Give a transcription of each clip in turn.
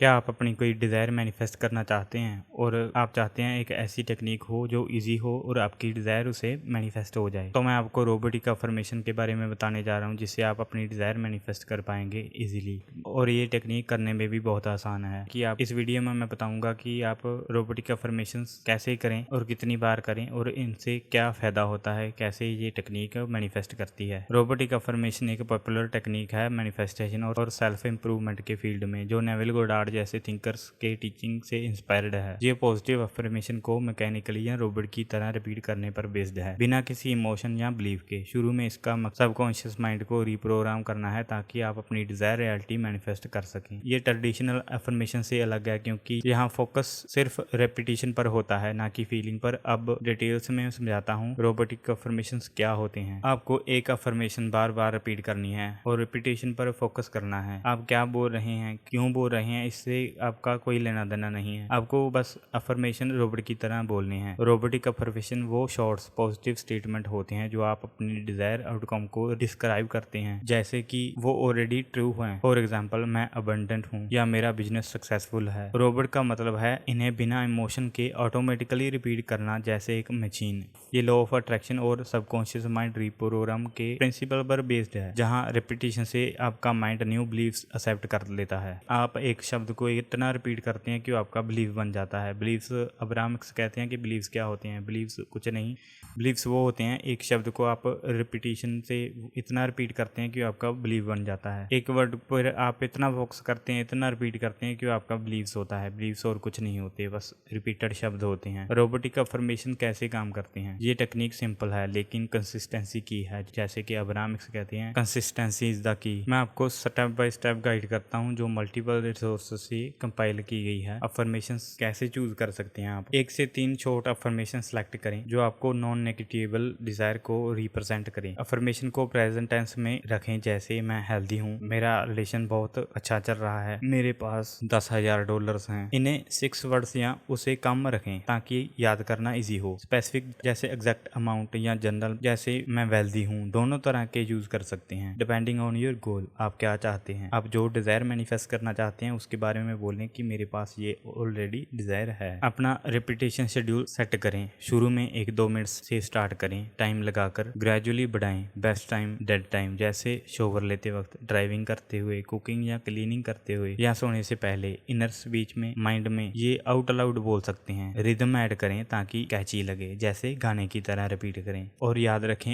क्या आप अपनी कोई डिज़ायर मैनिफेस्ट करना चाहते हैं और आप चाहते हैं एक ऐसी टेक्निक हो जो इजी हो और आपकी डिज़ायर उसे मैनिफेस्ट हो जाए? तो मैं आपको रोबोटिक अफर्मेशन के बारे में बताने जा रहा हूं जिससे आप अपनी डिज़ायर मैनिफेस्ट कर पाएंगे इजीली। और ये टेक्निक करने में भी बहुत आसान है कि आप इस वीडियो में मैं बताऊंगा कि आप रोबोटिक अफर्मेशन कैसे करें और कितनी बार करें और इनसे क्या फ़ायदा होता है, कैसे ये टेक्निक मैनिफेस्ट करती है। रोबोटिक अफर्मेशन एक पॉपुलर टेक्निक है मैनिफेस्टेशन और सेल्फ इंप्रूवमेंट के फील्ड में जो नेविल गोडार्ड जैसे थिंकर्स के टीचिंग से इंस्पायर्ड है। ये पॉजिटिव अफर्मेशन को मैकेनिकली या रोबोट की तरह रिपीट करने पर बेस्ड है, बिना किसी इमोशन या बिलीव के। शुरू में इसका सबकॉन्शियस माइंड को रिप्रोग्राम करना है ताकि आप अपनी डिजायर रियलिटी मैनिफेस्ट कर सकें। ये ट्रेडिशनल अफर्मेशन से अलग है क्योंकि यहाँ फोकस सिर्फ रेपिटेशन पर होता है, ना कि फीलिंग पर। अब डिटेल्स में समझाता हूँ रोबोटिक अफर्मेशन क्या होते हैं। आपको एक अफर्मेशन बार बार रिपीट करनी है और रिपीटेशन पर फोकस करना है। आप क्या बोल रहे हैं, क्यों बोल रहे हैं, इससे आपका कोई लेना देना नहीं है। आपको बस अफर्मेशन रोबोट की तरह बोलने हैं। रोबोटिक अफर्मेशन वो शॉर्ट्स पॉजिटिव स्टेटमेंट होते हैं जो आप अपनी डिजायर आउटकम को डिस्क्राइब करते हैं जैसे कि वो ऑलरेडी ट्रू है। फॉर एग्जाम्पल, मैं अबंडेंट हूँ या मेरा बिजनेस सक्सेसफुल है। रोबोट का मतलब है इन्हें बिना इमोशन के ऑटोमेटिकली रिपीट करना जैसे एक मशीन। ये लॉ ऑफ अट्रैक्शन और सबकॉन्शियस माइंड रिप्रोग्राम के प्रिंसिपल पर बेस्ड है, जहाँ रिपीटेशन से आपका माइंड न्यू बिलीव्स एक्सेप्ट कर लेता है। आप एक शब्द को इतना रिपीट करते हैं कि आपका बिलीव बन जाता है। बिलीव्स, अब्राहमिक्स कहते हैं कि बिलीव्स क्या होते हैं। बिलीव्स कुछ नहीं, बिलीव्स वो होते हैं एक शब्द को आप रिपीटेशन से इतना रिपीट करते हैं कि आपका बिलीव बन जाता है। एक वर्ड पर आप इतना फोकस करते हैं, इतना रिपीट करते हैं कि आपका बिलीव्स होता है। बिलीव्स और कुछ नहीं होते, बस रिपीटेड शब्द होते हैं। रोबोटिक अफर्मेशन कैसे काम करते हैं? ये टेक्निक सिंपल है लेकिन कंसिस्टेंसी की है, जैसे कि अब्राहमिक्स कहते हैं कंसिस्टेंसी इज द की। मैं आपको स्टेप बाय स्टेप गाइड करता हूँ जो मल्टीपल रिसोर्सेज से कंपाइल की गई है। अफर्मेशंस कैसे चूज कर सकते हैं आप? 1 से 3 शॉर्ट अफर्मेशन सेलेक्ट करें जो आपको नॉन नेगेटिवेबल डिजायर को रिप्रेजेंट करें। अफर्मेशन को प्रेजेंट टेंस में रखें, जैसे मैं हेल्दी हूँ, मेरा रिलेशन बहुत अच्छा चल रहा है, मेरे पास $10,000 हैं। इन्हें 6 वर्ड्स या उसे कम रखें ताकि याद करना इजी हो। स्पेसिफिक जैसे एग्जैक्ट अमाउंट या जनरल जैसे मैं वेल्दी हूँ, दोनों तरह के यूज कर सकते हैं डिपेंडिंग ऑन योर गोल। आप क्या चाहते हैं, आप जो डिजायर मैनिफेस्ट करना चाहते हैं उसके बारे में बोलें कि मेरे पास ये ऑलरेडी डिजायर है। अपना रिपीटेशन शेड्यूल सेट करें। शुरू में 1-2 मिनट से स्टार्ट करें, टाइम लगाकर ग्रेजुअली बढ़ाएं। बेस्ट टाइम, डेड टाइम, जैसे शॉवर लेते वक्त, ड्राइविंग करते हुए, कुकिंग या क्लीनिंग करते हुए या सोने से पहले। इनर स्पीच में माइंड में ये आउट लाउड बोल सकते हैं। रिदम ऐड करें ताकि कैची लगे, जैसे गाने की तरह रिपीट करें। और याद रखें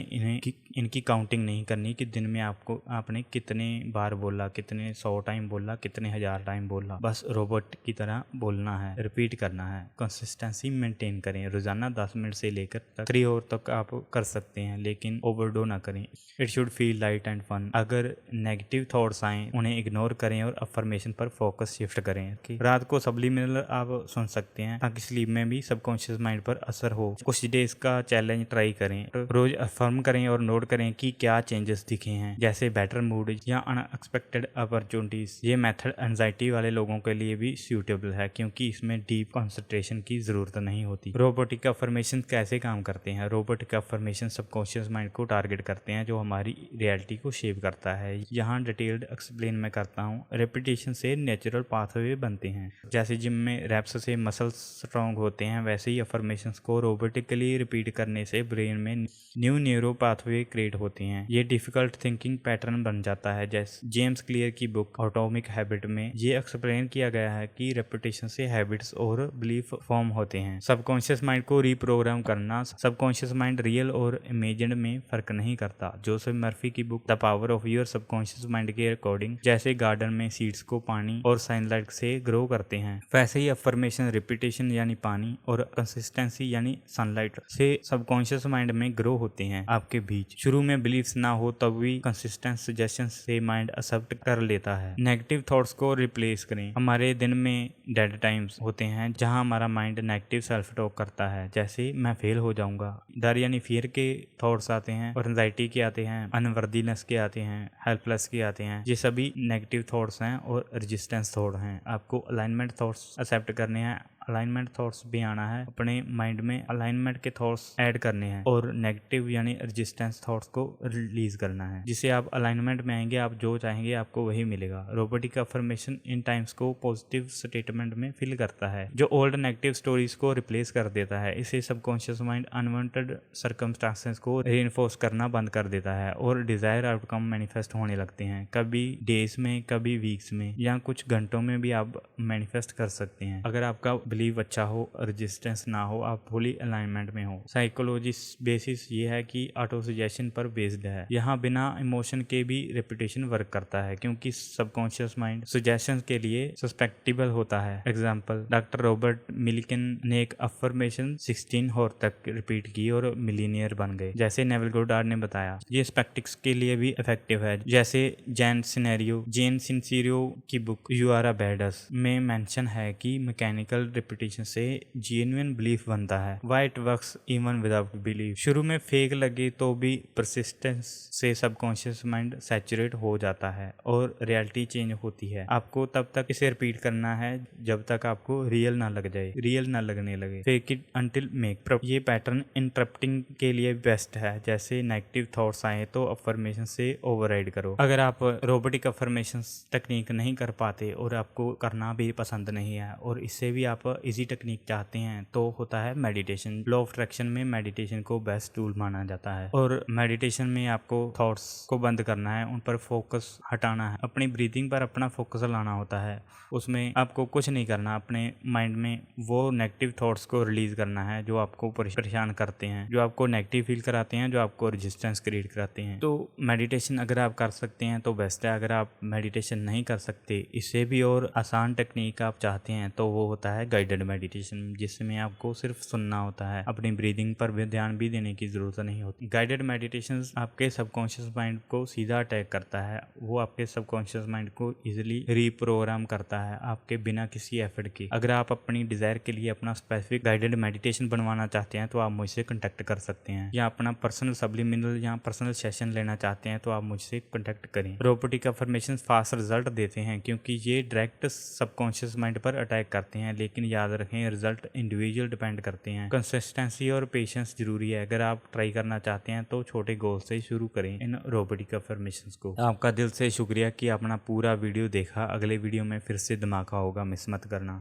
इनकी काउंटिंग नहीं करनी कि दिन में आपने कितने बार बोला, कितने 100 टाइम बोला, कितने 1000 टाइम बोला। बस रोबोट की तरह बोलना है, रिपीट करना है। कंसिस्टेंसी मेंटेन करें। रोजाना 10 मिनट से लेकर 3 आवर तक आप कर सकते हैं, लेकिन ओवरडो ना करें। It should feel light and fun. अगर नेगेटिव थॉट्स आए उन्हें इग्नोर करें और अफर्मेशन पर फोकस शिफ्ट करें। रात को सब्लिमिनल आप सुन सकते हैं ताकि स्लीप में भी सबकॉन्शियस माइंड पर असर हो। कुछ डेज का चैलेंज ट्राई करें। रोज अफर्म करें और नोट करें कि क्या चेंजेस दिखे हैं, जैसे बेटर मूड या अनएक्सपेक्टेड अपॉर्चुनिटीज। ये मेथड एंजाइटी वाले लोगों के लिए भी सूटेबल है क्योंकि इसमें डीप कंसंट्रेशन की जरूरत नहीं होती। रोबोटिक अफर्मेशन कैसे काम करते हैं? रोबोटिक अफर्मेशन सबकॉन्शियस माइंड को टारगेट करते हैं जो हमारी रियलिटी को शेप करता है। यहाँ डिटेल्ड एक्सप्लेन मैं करता हूँ। रेपिटेशन से नेचुरल पाथवे बनते हैं। जैसे जिम में रैप्स से मसल्स स्ट्रॉन्ग होते हैं, वैसे ही अफर्मेशंस को रोबोटिकली रिपीट करने से ब्रेन में न्यू न्यूरो पाथवे क्रिएट होते हैं। ये डिफिकल्ट थिंकिंग पैटर्न बन जाता है। जैसे जेम्स क्लियर की बुक एटॉमिक हैबिट में ये एक्सप्लेन किया गया है कि रेपिटेशन से हैबिट्स और बिलीफ फॉर्म होते हैं। सबकॉन्शियस माइंड को रिप्रोग्राम करना। सबकॉन्शियस माइंड रियल और इमेजिन्ड में फर्क नहीं करता। जोसेफ मर्फी की book the power of your subconscious mind के अकॉर्डिंग जैसे गार्डन में सीड्स को पानी और सनलाइट से ग्रो करते हैं, वैसे ही अफर्मेशन रिपीटेशन यानी पानी और कंसिस्टेंसी यानी सनलाइट से सबकॉन्शियस माइंड में ग्रो होते हैं आपके बीच। शुरू में बिलीफ्स ना हो तब भी कंसिस्टेंट सजेशन से माइंड एक्सेप्ट कर लेता है। नेगेटिव थॉट्स को रिप्लेस करें। हमारे दिन में डेड टाइम्स होते हैं जहां हमारा माइंड नेगेटिव सेल्फ टॉक करता है, जैसे मैं फेल हो जाऊंगा। डर यानी फियर के थॉट्स आते हैं और एंजाइटी के आते हैं, अनवर्दीनेस के आते हैं, हेल्पलेस के आते हैं। ये सभी नेगेटिव थॉट्स हैं और रेजिस्टेंस थॉट हैं। आपको अलाइनमेंट थॉट्स एक्सेप्ट करने हैं। अलाइनमेंट थॉट्स भी आना है, अपने माइंड में अलाइनमेंट के थॉट्स ऐड करने हैं और नेगेटिव यानी रेजिस्टेंस थॉट्स को रिलीज करना है, जिससे आप अलाइनमेंट में आएंगे। आप जो चाहेंगे आपको वही मिलेगा। रोबोटिक अफर्मेशन इन टाइम्स को पॉजिटिव स्टेटमेंट में फिल करता है, जो ओल्ड नेगेटिव स्टोरीज को रिप्लेस कर देता है। इसे सबकॉन्शियस माइंड अनवांटेड सर्कमस्टांसेस को रीइंफोर्स करना बंद कर देता है और डिजायर आउटकम मैनिफेस्ट होने लगते हैं। कभी डेज में, कभी वीक्स में या कुछ घंटों में भी आप मैनिफेस्ट कर सकते हैं। अगर आपका बिलीव अच्छा हो, रेजिस्टेंस ना हो, आप फुली अलाइनमेंट में हो। साइकोलॉजी बेसिस ये है कि ऑटो सजेशन पर बेस्ड है। यहाँ बिना इमोशन के भी रेपुटेशन वर्क करता है, क्योंकि सबकॉन्शियस माइंड सजेशन के लिए सस्पेक्टेबल होता है। एग्जाम्पल, डॉक्टर रॉबर्ट मिलिकन ने एक अफर्मेशन 16 होर तक रिपीट की और मिलीनियर बन गए, जैसे नेविल गोडार्ड ने बताया। ये स्पेक्टिक्स के लिए भी इफेक्टिव है, जैसे जेन सिनेरियो की book you are a badass में मेंशन है कि मैकेनिकल रिपीटेशन से जेन्युइन बिलीफ बनता है। Why it works even without belief. शुरू में फेक लगे तो भी परसिस्टेंस से सबकॉन्शियस माइंड सैचुरेट हो जाता है और रियलिटी चेंज होती है। आपको तब तक इसे रिपीट करना है जब तक आपको रियल ना लगने लगे। Fake it until make. ये पैटर्न इंटरप्टिंग के लिए बेस्ट है। जैसे नेगेटिव थॉट्स आए तो अफर्मेशन से ओवरराइड करो। अगर आप रोबोटिक अफर्मेशन टेक्निक नहीं कर पाते और आपको करना भी पसंद नहीं है और इससे भी आप इजी टेक्निक चाहते हैं, तो होता है मेडिटेशन। लॉ ऑफ अट्रैक्शन में मेडिटेशन को बेस्ट टूल माना जाता है और मेडिटेशन में आपको थॉट्स को बंद करना है, उन पर फोकस हटाना है, अपनी ब्रीदिंग पर अपना फोकस लाना होता है। उसमें आपको कुछ नहीं करना, अपने माइंड में वो नेगेटिव थॉट्स को रिलीज करना है जो आपको परेशान करते हैं, जो आपको नेगेटिव फील कराते हैं, जो आपको रेजिस्टेंस क्रिएट कराते हैं। तो मेडिटेशन अगर आप कर सकते हैं तो बेस्ट है। अगर आप मेडिटेशन नहीं कर सकते, इससे भी और आसान टेक्निक आप चाहते हैं, तो वो होता है गाइडेड मेडिटेशन, जिसमें आपको सिर्फ सुनना होता है, अपनी ब्रीदिंग पर भी ध्यान भी देने की जरूरत नहीं होती। गाइडेड मेडिटेशन आपके सबकॉन्शियस माइंड को सीधा अटैक करता है। वो आपके सबकॉन्शियस माइंड को इजिली रीप्रोग्राम करता है आपके बिना किसी एफर्ट के। अगर आप अपनी डिजायर के लिए अपना स्पेसिफिक गाइडेड मेडिटेशन बनवाना चाहते हैं तो आप मुझसे कांटेक्ट कर सकते हैं, या अपना पर्सनल सब्लिमिनल या पर्सनल सेशन लेना चाहते हैं तो आप मुझसे कांटेक्ट करें। रोबोटिक अफर्मेशन फास्ट रिजल्ट देते हैं क्योंकि ये डायरेक्ट सबकॉन्शियस माइंड पर अटैक करते हैं, लेकिन याद रखें रिजल्ट इंडिविजुअल डिपेंड करते हैं। कंसिस्टेंसी और पेशेंस जरूरी है। अगर आप ट्राई करना चाहते हैं तो छोटे गोल से शुरू करें इन रोबोटिक अफर्मेशंस को। आपका दिल से शुक्रिया कि आपने पूरा वीडियो देखा। अगले वीडियो में फिर से धमाका होगा, मिस मत करना।